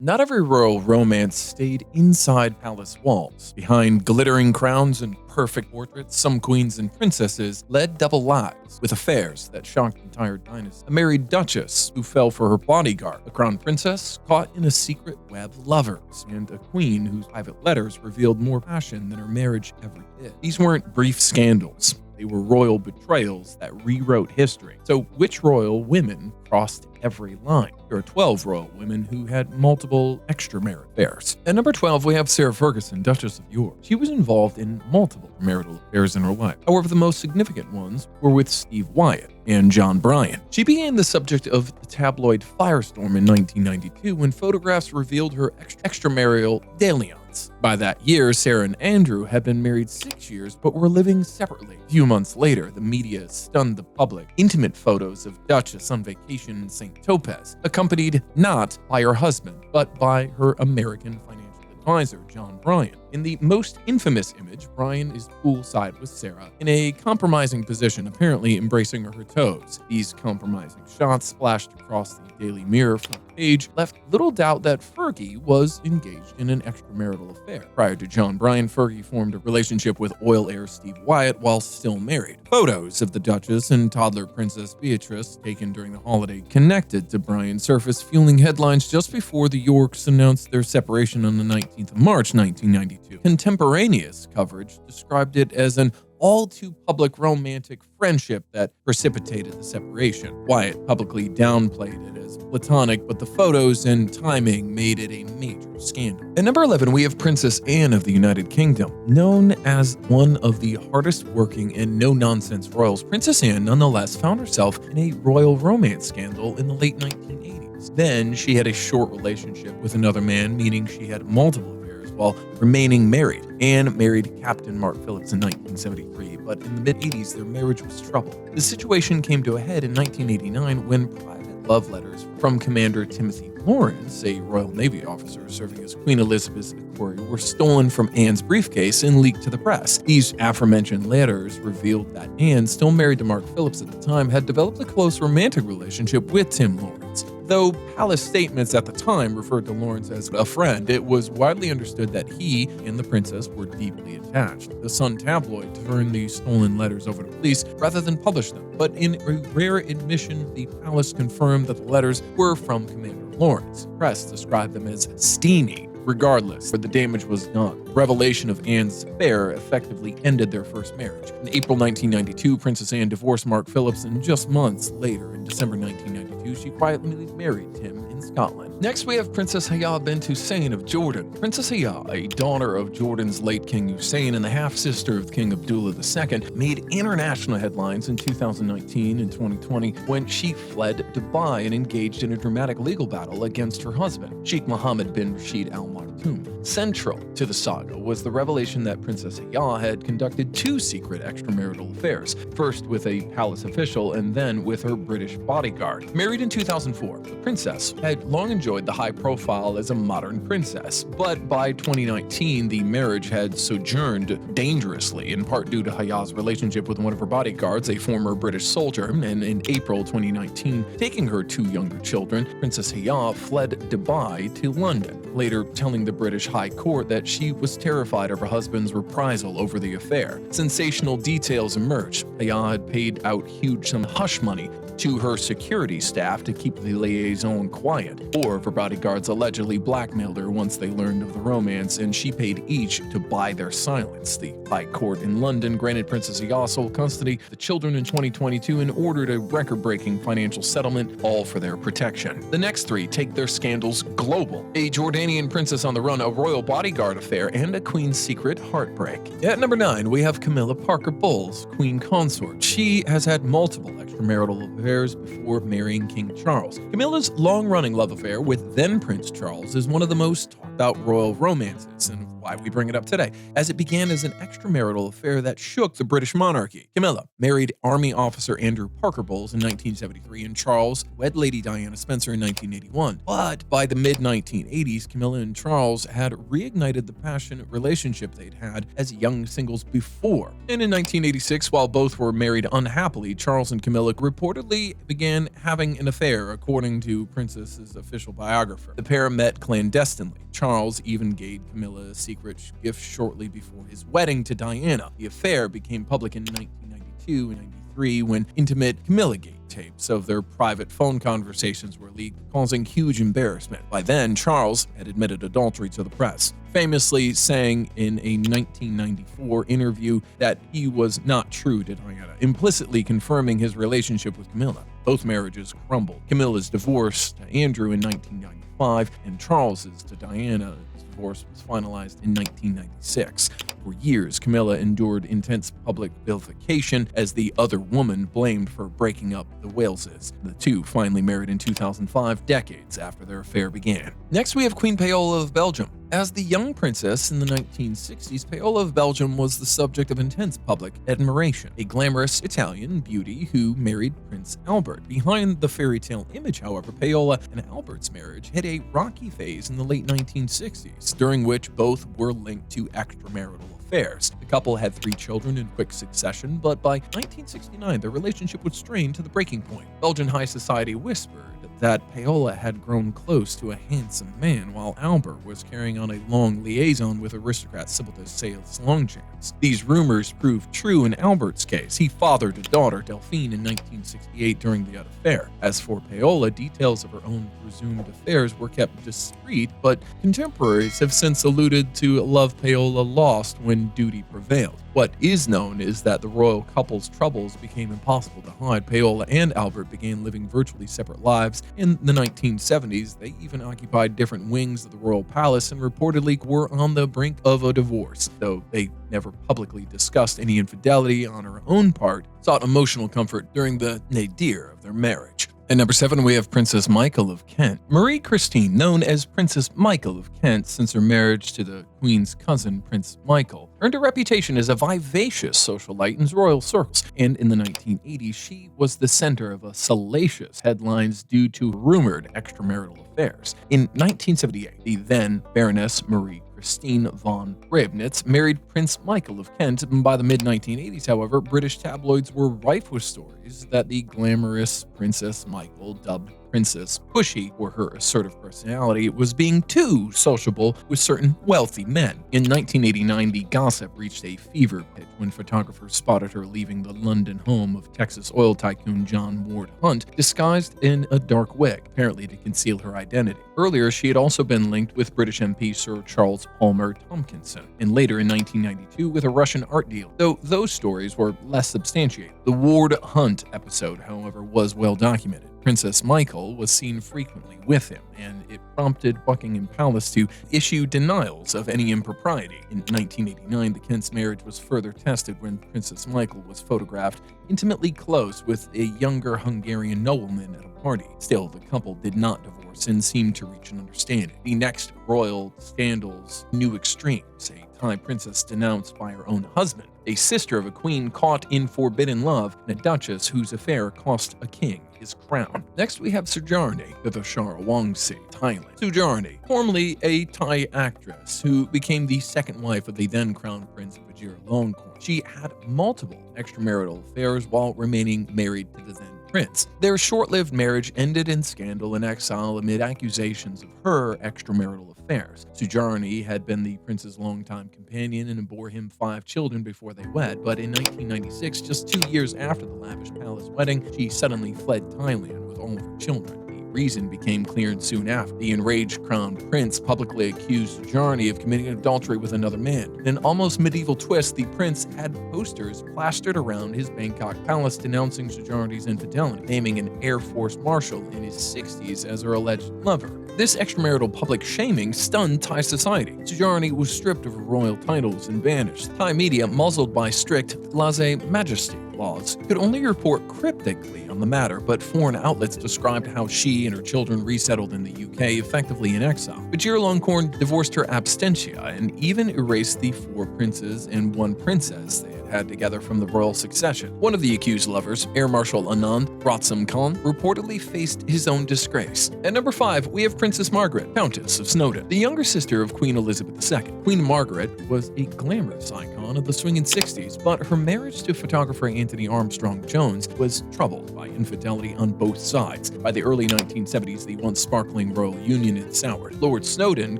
Not every royal romance stayed inside palace walls. Behind glittering crowns and perfect portraits, some queens and princesses led double lives, with affairs that shocked entire dynasties. A married duchess who fell for her bodyguard, a crown princess caught in a secret web of lovers, and a queen whose private letters revealed more passion than her marriage ever did. These weren't brief scandals. They were royal betrayals that rewrote history. So which royal women crossed every line? There are 12 royal women who had multiple extramarital affairs. At number 12, we have Sarah Ferguson, Duchess of York. She was involved in multiple marital affairs in her life. However, the most significant ones were with Steve Wyatt and John Bryan. She became the subject of the tabloid firestorm in 1992 when photographs revealed her extramarital dalliance. By that year, Sarah and Andrew had been married 6 years but were living separately. A few months later, the media stunned the public. Intimate photos of Duchess on vacation in St. Topaz, accompanied not by her husband, but by her American financial advisor, John Bryan. In the most infamous image, Bryan is poolside with Sarah in a compromising position, apparently embracing her toes. These compromising shots splashed across the Daily Mirror front page left little doubt that Fergie was engaged in an extramarital affair. Prior to John Bryan, Fergie formed a relationship with oil heir Steve Wyatt while still married. Photos of the Duchess and toddler Princess Beatrice, taken during the holiday connected to Bryan, surfaced, fueling headlines just before the Yorks announced their separation on the 19th of March, 1992. Contemporaneous coverage described it as an all-too-public romantic friendship that precipitated the separation. Wyatt publicly downplayed it as platonic, but the photos and timing made it a major scandal. At number 11, we have Princess Anne of the United Kingdom. Known as one of the hardest-working and no-nonsense royals, Princess Anne nonetheless found herself in a royal romance scandal in the late 1980s. Then she had a short relationship with another man, meaning she had multiple while remaining married. Anne married Captain Mark Phillips in 1973, but in the mid-80s, their marriage was troubled. The situation came to a head in 1989 when private love letters from Commander Timothy Lawrence, a Royal Navy officer serving as Queen Elizabeth's equerry, were stolen from Anne's briefcase and leaked to the press. These aforementioned letters revealed that Anne, still married to Mark Phillips at the time, had developed a close romantic relationship with Tim Lawrence. Though palace statements at the time referred to Lawrence as a friend, it was widely understood that he and the princess were deeply attached. The Sun tabloid turned the stolen letters over to police rather than publish them, but in a rare admission, the palace confirmed that the letters were from Commander Lawrence. Press described them as steamy. Regardless, where the damage was done, the revelation of Anne's affair effectively ended their first marriage. In April 1992, Princess Anne divorced Mark Phillips, and just months later, in December 1992, she quietly married him in Scotland. Next, we have Princess Haya bint Hussein of Jordan. Princess Haya, a daughter of Jordan's late King Hussein and the half-sister of King Abdullah II, made international headlines in 2019 and 2020 when she fled Dubai and engaged in a dramatic legal battle against her husband, Sheikh Mohammed bin Rashid Al Maktoum. Central to the saga was the revelation that Princess Haya had conducted 2 secret extramarital affairs, first with a palace official and then with her British bodyguard. Married in 2004, the princess had long enjoyed the high profile as a modern princess, but by 2019, the marriage had sojourned dangerously, in part due to Haya's relationship with one of her bodyguards, a former British soldier, and in April 2019, taking her 2 younger children, Princess Haya fled Dubai to London, later telling the British High Court that she was terrified of her husband's reprisal over the affair. Sensational details emerged. Haya had paid out huge sum of hush money to her security staff to keep the liaison quiet. 4 of her bodyguards allegedly blackmailed her once they learned of the romance, and she paid each to buy their silence. The High Court in London granted Princess Haya sole custody of the children in 2022 and ordered a record-breaking financial settlement, all for their protection. The next 3 take their scandals global. A Jordanian princess on the run, a royal bodyguard affair, and a queen's secret heartbreak. At number 9, we have Camilla Parker Bowles, queen consort. She has had multiple extramarital affairs before marrying King Charles. Camilla's long-running love affair with then Prince Charles is one of the most talked about royal romances and why we bring it up today, as it began as an extramarital affair that shook the British monarchy. Camilla married Army officer Andrew Parker Bowles in 1973, and Charles wed Lady Diana Spencer in 1981. But by the mid-1980s, Camilla and Charles had reignited the passionate relationship they'd had as young singles before. And in 1986, while both were married unhappily, Charles and Camilla reportedly began having an affair, according to Princess's official biographer. The pair met clandestinely. Charles even gave Camilla a secret gift shortly before his wedding to Diana. The affair became public in 1992 and 93 when intimate Camilla-gate tapes of their private phone conversations were leaked, causing huge embarrassment. By then, Charles had admitted adultery to the press, famously saying in a 1994 interview that he was not true to Diana, implicitly confirming his relationship with Camilla. Both marriages crumbled. Camilla's divorce to Andrew in 1995 and Charles's to Diana. His divorce was finalized in 1996. For years, Camilla endured intense public vilification as the other woman blamed for breaking up the Waleses. The two finally married in 2005, decades after their affair began. Next, we have Queen Paola of Belgium. As the young princess in the 1960s, Paola of Belgium was the subject of intense public admiration, a glamorous Italian beauty who married Prince Albert. Behind the fairy tale image, however, Paola and Albert's marriage hit a rocky phase in the late 1960s, during which both were linked to extramarital affairs. The couple had 3 children in quick succession, but by 1969, their relationship would strain to the breaking point. Belgian high society whispered that Paola had grown close to a handsome man, while Albert was carrying on a long liaison with aristocrat Sybil de Sales Longchamps. These rumors proved true in Albert's case. He fathered a daughter, Delphine, in 1968 during the affair. As for Paola, details of her own presumed affairs were kept discreet, but contemporaries have since alluded to love Paola lost when duty prevailed. What is known is that the royal couple's troubles became impossible to hide. Paola and Albert began living virtually separate lives. In the 1970s, they even occupied different wings of the royal palace and reportedly were on the brink of a divorce, though they never publicly discussed any infidelity on her own part, sought emotional comfort during the nadir of their marriage. At number 7, we have Princess Michael of Kent. Marie Christine, known as Princess Michael of Kent since her marriage to the Queen's cousin, Prince Michael, earned a reputation as a vivacious socialite in royal circles, and in the 1980s, she was the center of salacious headlines due to rumored extramarital affairs. In 1978, the then Baroness Marie Christine von Rebnitz married Prince Michael of Kent. By the mid-1980s, however, British tabloids were rife with stories that the glamorous Princess Michael, dubbed Princess Pushy for her assertive personality, was being too sociable with certain wealthy men. In 1989, the gossip reached a fever pitch when photographers spotted her leaving the London home of Texas oil tycoon John Ward Hunt, disguised in a dark wig, apparently to conceal her identity. Earlier, she had also been linked with British MP Sir Charles Palmer Tompkinson, and later in 1992 with a Russian art deal, though those stories were less substantiated. The Ward Hunt episode, however, was well documented. Princess Michael was seen frequently with him, and it prompted Buckingham Palace to issue denials of any impropriety. In 1989, the Kent's marriage was further tested when Princess Michael was photographed intimately close with a younger Hungarian nobleman at a party. Still, the couple did not divorce and seemed to reach an understanding. The next royal scandals new extremes. A Thai princess denounced by her own husband, a sister of a queen caught in forbidden love, and a duchess whose affair cost a king his crown. Next, we have Sujarni Vivasharawangsi, Thailand. Sujarni, formerly a Thai actress who became the second wife of the then-crowned Prince Vajiralongkorn. She had multiple extramarital affairs while remaining married to the then prince. Their short-lived marriage ended in scandal and exile amid accusations of her extramarital affairs. Sujarni had been the prince's longtime companion and bore him 5 children before they wed, but in 1996, just 2 years after the lavish palace wedding, she suddenly fled Thailand with all of her children. Reason became clear, and soon after, the enraged crown prince publicly accused Sujarni of committing adultery with another man. In an almost medieval twist, the prince had posters plastered around his Bangkok palace denouncing Sujarni's infidelity, naming an Air Force marshal in his 60s as her alleged lover. This extramarital public shaming stunned Thai society. Sujarni was stripped of her royal titles and banished. Thai media, muzzled by strict lèse-majesty, laws, could only report cryptically on the matter, but foreign outlets described how she and her children resettled in the UK, effectively in exile. But Longhorn divorced her absentia and even erased the 4 princes and 1 princess they had together from the royal succession. One of the accused lovers, Air Marshal Anand Ratsam Khan, reportedly faced his own disgrace. At number 5, we have Princess Margaret, Countess of Snowdon, the younger sister of Queen Elizabeth II. Queen Margaret was a glamorous icon of the swinging 60s, but her marriage to photographer Anthony Armstrong Jones was troubled by infidelity on both sides. By the early 1970s, the once sparkling royal union had soured. Lord Snowdon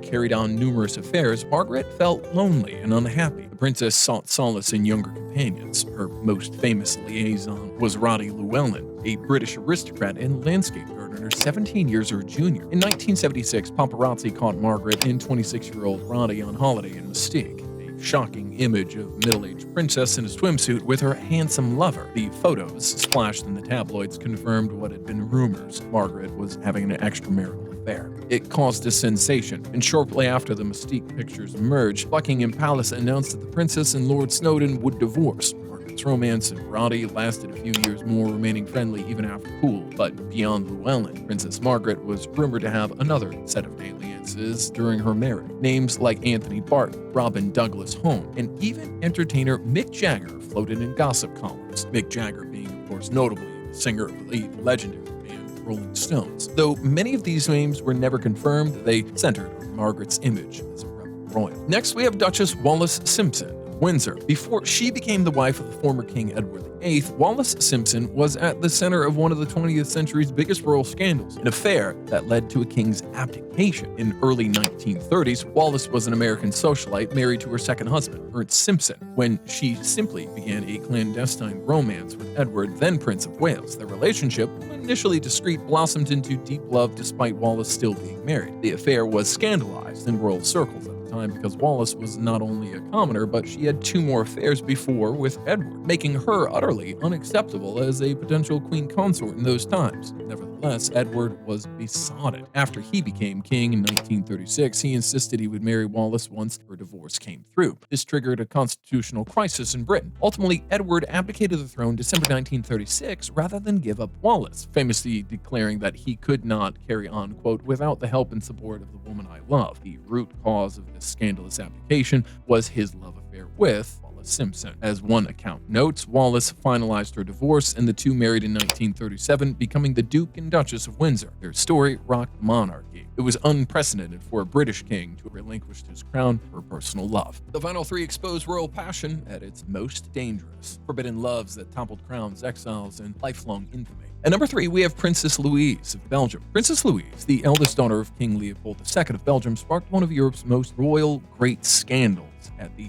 carried on numerous affairs. Margaret felt lonely and unhappy. The princess sought solace in younger companions. Her most famous liaison was Roddy Llewellyn, a British aristocrat and landscape gardener 17 years her junior. In 1976, paparazzi caught Margaret and 26-year-old Roddy on holiday in Mystique. A shocking image of middle-aged princess in a swimsuit with her handsome lover. The photos, splashed in the tabloids, confirmed what had been rumors. Margaret was having an extramarital affair. It caused a sensation, and shortly after the Mystique pictures emerged, Buckingham Palace announced that the princess and Lord Snowdon would divorce. Margaret's romance and Roddy lasted a few years more, remaining friendly even after cool. But beyond Llewellyn, Princess Margaret was rumored to have another set of alliances during her marriage. Names like Anthony Barton, Robin Douglas Home, and even entertainer Mick Jagger floated in gossip columns. Mick Jagger being, of course, notably the singer of the legendary Rolling Stones. Though many of these names were never confirmed, they centered on Margaret's image as a rebel royal. Next, we have Duchess Wallis Simpson of Windsor. Before she became the wife of the former King Edward VIII, Wallis Simpson was at the center of one of the 20th century's biggest royal scandals, an affair that led to a king's abdication. In early 1930s, Wallis was an American socialite married to her second husband, Ernst Simpson, when she simply began a clandestine romance with Edward, then Prince of Wales. Their relationship, initially discreet, blossomed into deep love despite Wallis still being married. The affair was scandalized in royal circles at the time because Wallis was not only a commoner, but she had 2 more affairs before with Edward, making her utterly unacceptable as a potential queen consort in those times. Nevertheless, Edward was besotted. After he became king in 1936, he insisted he would marry Wallis once her divorce came through. This triggered a constitutional crisis in Britain. Ultimately, Edward abdicated the throne December 1936 rather than give up Wallis, famously declaring that he could not carry on, quote, without the help and support of the woman I love. The root cause of this scandalous abdication was his love affair with Simpson. As one account notes, Wallis finalized her divorce and the two married in 1937, becoming the Duke and Duchess of Windsor. Their story rocked the monarchy. It was unprecedented for a British king to have relinquished his crown for personal love. The final 3 expose royal passion at its most dangerous. Forbidden loves that toppled crowns, exiles, and lifelong infamy. At number 3, we have Princess Louise of Belgium. Princess Louise, the eldest daughter of King Leopold II of Belgium, sparked one of Europe's most royal great scandals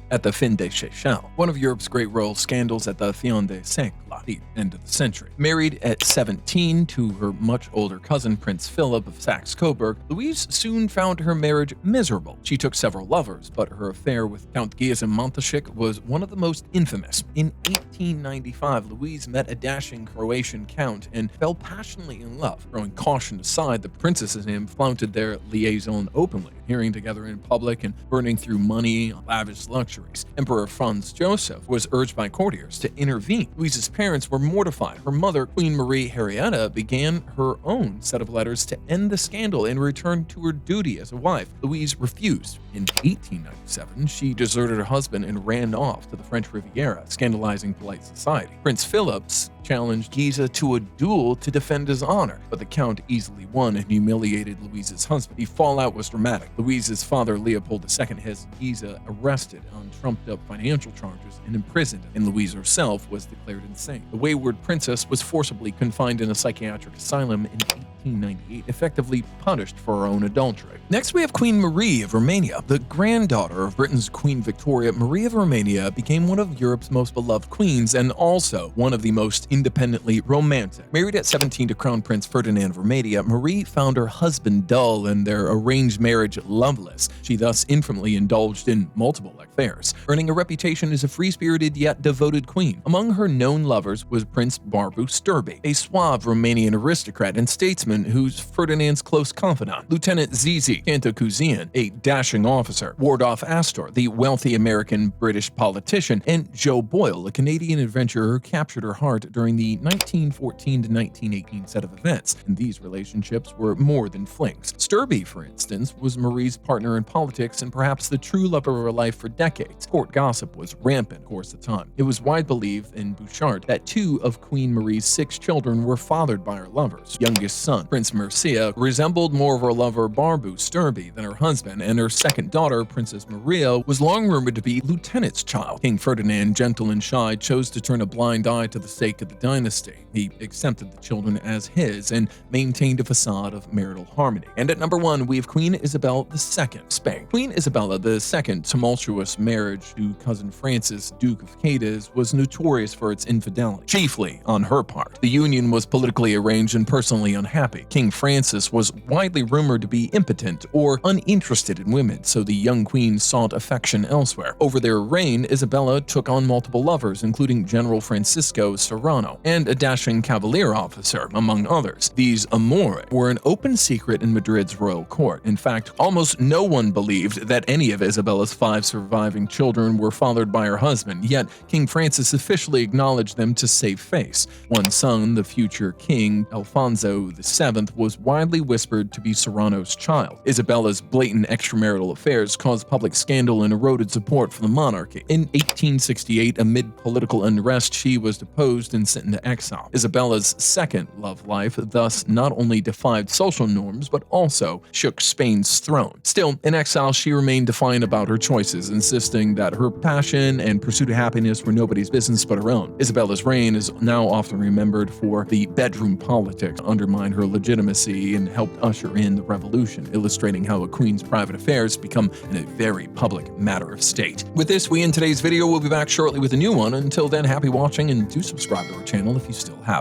at the fin de siècle, one of Europe's great royal scandals at the fin de siècle, the end of the century. Married at 17 to her much older cousin, Prince Philip of Saxe-Coburg, Louise soon found her marriage miserable. She took several lovers, but her affair with Count Gyasi Montaschik was one of the most infamous. In 1895, Louise met a dashing Croatian count and fell passionately in love. Throwing caution aside, the princess and him flaunted their liaison openly, appearing together in public and burning through money on lavish luxuries. Emperor Franz Joseph was urged by courtiers to intervene. Louise's parents were mortified. Her mother, Queen Marie Henrietta, began her own set of letters to end the scandal and return to her duty as a wife. Louise refused. In 1897, she deserted her husband and ran off to the French Riviera, scandalizing polite society. Prince Philip challenged Gyasi to a duel to defend his honor, but the Count easily won and humiliated Louise's husband. The fallout was dramatic. Louise's father, Leopold II, has Gyasi arrested on trumped-up financial charges and imprisoned, and Louise herself was declared insane. The wayward princess was forcibly confined in a psychiatric asylum in 1898, effectively punished for her own adultery. Next, we have Queen Marie of Romania. The granddaughter of Britain's Queen Victoria, Marie of Romania became one of Europe's most beloved queens and also one of the most independently romantic. Married at 17 to Crown Prince Ferdinand of Romania, Marie found her husband dull and their arranged marriage loveless. She thus infamily indulged in multiple affairs, earning a reputation as a free-spirited yet devoted queen. Among her known lovers was Prince Barbu Sturby, a suave Romanian aristocrat and statesman who's Ferdinand's close confidant, Lieutenant Zizi Cantacuzene, a dashing officer, Wardolph Astor, the wealthy American-British politician, and Joe Boyle, a Canadian adventurer who captured her heart during the 1914 to 1918 set of events, and these relationships were more than flings. Sturby, for instance, was Marie's partner in politics and perhaps the true love of her life for decades. Court gossip was rampant, of course, at the time. It was widely believed in Bouchard that 2 of Queen Marie's 6 children were fathered by her lovers. Youngest son, Prince Mircea, resembled more of her lover Barbu Sturby than her husband, and her second daughter, Princess Maria, was long rumored to be Lieutenant's child. King Ferdinand, gentle and shy, chose to turn a blind eye to the sake of the dynasty. He accepted the children as his and maintained a facade of marital harmony. And at number 1, we have Queen Isabel II, Spain. Queen Isabella II's tumultuous marriage to cousin Francis, Duke of Cadiz, was notorious for its infidelity, chiefly on her part. The union was politically arranged and personally unhappy. King Francis was widely rumored to be impotent or uninterested in women, so the young queen sought affection elsewhere. Over their reign, Isabella took on multiple lovers, including General Francisco Serrano and a dashing cavalier officer, among others. These amours were an open secret in Madrid's royal court. In fact, almost no one believed that any of Isabella's 5 surviving children were fathered by her husband, yet King Francis officially acknowledged them to save face. One son, the future king, Alfonso VII, was widely whispered to be Serrano's child. Isabella's blatant extramarital affairs caused public scandal and eroded support for the monarchy. In 1868, amid political unrest, she was deposed and sent into exile. Isabella's second love life thus not only defied social norms, but also shook Spain's throne. Still, in exile, she remained defiant about her choices, insisting that her passion and pursuit of happiness were nobody's business but her own. Isabella's reign is now often remembered for the bedroom politics undermined her legitimacy and helped usher in the revolution, illustrating how a queen's private affairs become a very public matter of state. With this, we end today's video. We'll be back shortly with a new one. Until then, happy watching and do subscribe to our channel if you still haven't.